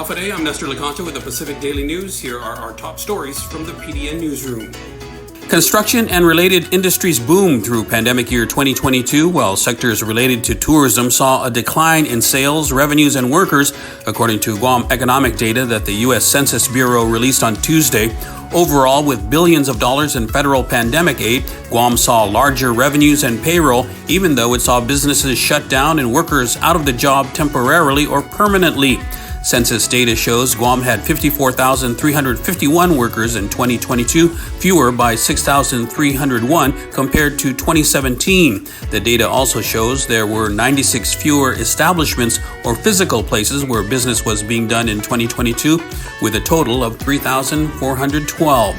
Today, I'm Nestor Leconte with the Pacific Daily News. Here are our top stories from the PDN newsroom. Construction and related industries boomed through pandemic year 2022, while sectors related to tourism saw a decline in sales, revenues, and workers, according to Guam economic data that the U.S. Census Bureau released on Tuesday. Overall, with billions of dollars in federal pandemic aid, Guam saw larger revenues and payroll, even though it saw businesses shut down and workers out of the job temporarily or permanently. Census data shows Guam had 54,351 workers in 2022, fewer by 6,301 compared to 2017. The data also shows there were 96 fewer establishments or physical places where business was being done in 2022, with a total of 3,412.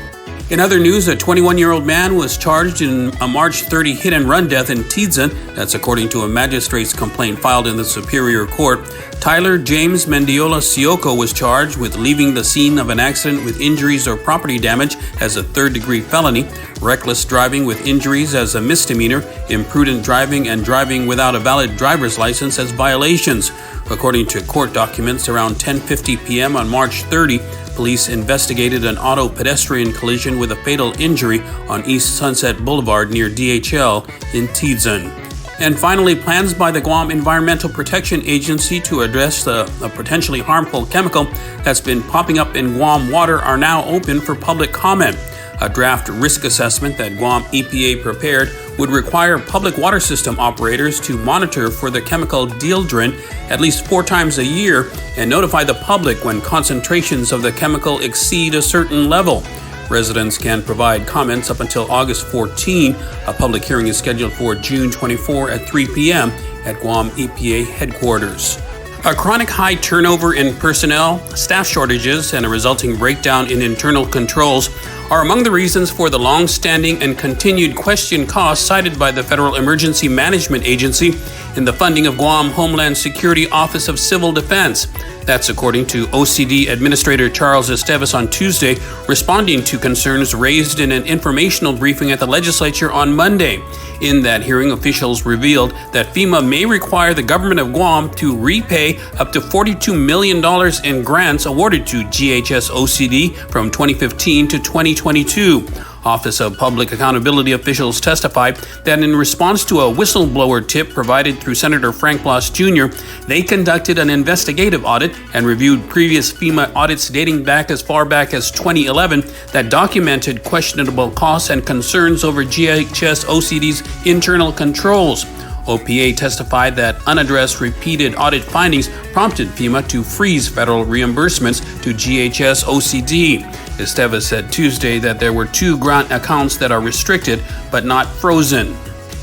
In other news, a 21-year-old man was charged in a March 30 hit-and-run death in Tiyan. That's according to a magistrate's complaint filed in the Superior Court. Tyler James Mendiola Sioko was charged with leaving the scene of an accident with injuries or property damage as a third-degree felony, reckless driving with injuries as a misdemeanor, imprudent driving, and driving without a valid driver's license as violations. According to court documents, around 10:50 p.m. on March 30, police investigated an auto pedestrian collision with a fatal injury on East Sunset Boulevard near DHL in Tiyan. And finally, plans by the Guam Environmental Protection Agency to address a potentially harmful chemical that's been popping up in Guam water are now open for public comment. A draft risk assessment that Guam EPA prepared would require public water system operators to monitor for the chemical dieldrin at least 4 times a year and notify the public when concentrations of the chemical exceed a certain level. Residents can provide comments up until August 14. A public hearing is scheduled for June 24 at 3 p.m. at Guam EPA headquarters. A chronic high turnover in personnel, staff shortages, and a resulting breakdown in internal controls are among the reasons for the long-standing and continued question costs cited by the Federal Emergency Management Agency in the funding of Guam Homeland Security Office of Civil Defense. That's according to OCD Administrator Charles Esteves on Tuesday, responding to concerns raised in an informational briefing at the legislature on Monday. In that hearing, officials revealed that FEMA may require the government of Guam to repay up to $42 million in grants awarded to GHS OCD from 2015 to 2022. Office of Public Accountability officials testified that in response to a whistleblower tip provided through Senator Frank Blas Jr., they conducted an investigative audit and reviewed previous FEMA audits dating back as far back as 2011 that documented questionable costs and concerns over GHS OCD's internal controls. OPA testified that unaddressed repeated audit findings prompted FEMA to freeze federal reimbursements to GHS OCD. Esteves said Tuesday that there were 2 grant accounts that are restricted but not frozen.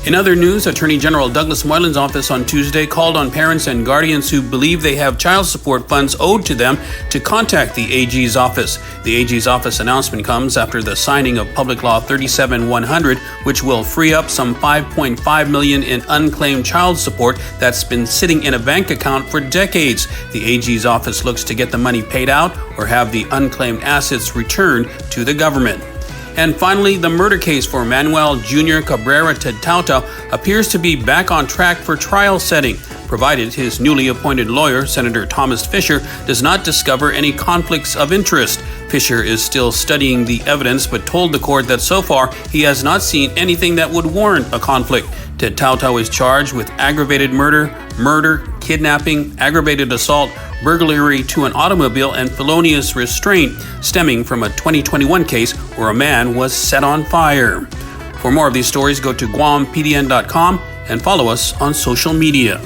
In other news, Attorney General Douglas Moylan's office on Tuesday called on parents and guardians who believe they have child support funds owed to them to contact the AG's office. The AG's office announcement comes after the signing of Public Law 37-100, which will free up some $5.5 million in unclaimed child support that's been sitting in a bank account for decades. The AG's office looks to get the money paid out or have the unclaimed assets returned to the government. And finally, the murder case for Manuel Jr. Cabrera Tedtaotao appears to be back on track for trial setting, provided his newly appointed lawyer, Senator Thomas Fisher, does not discover any conflicts of interest. Fisher is still studying the evidence but told the court that so far he has not seen anything that would warrant a conflict. Tedtaotao is charged with aggravated murder, kidnapping, aggravated assault, burglary to an automobile, and felonious restraint stemming from a 2021 case where a man was set on fire. For more of these stories, go to GuamPDN.com and follow us on social media.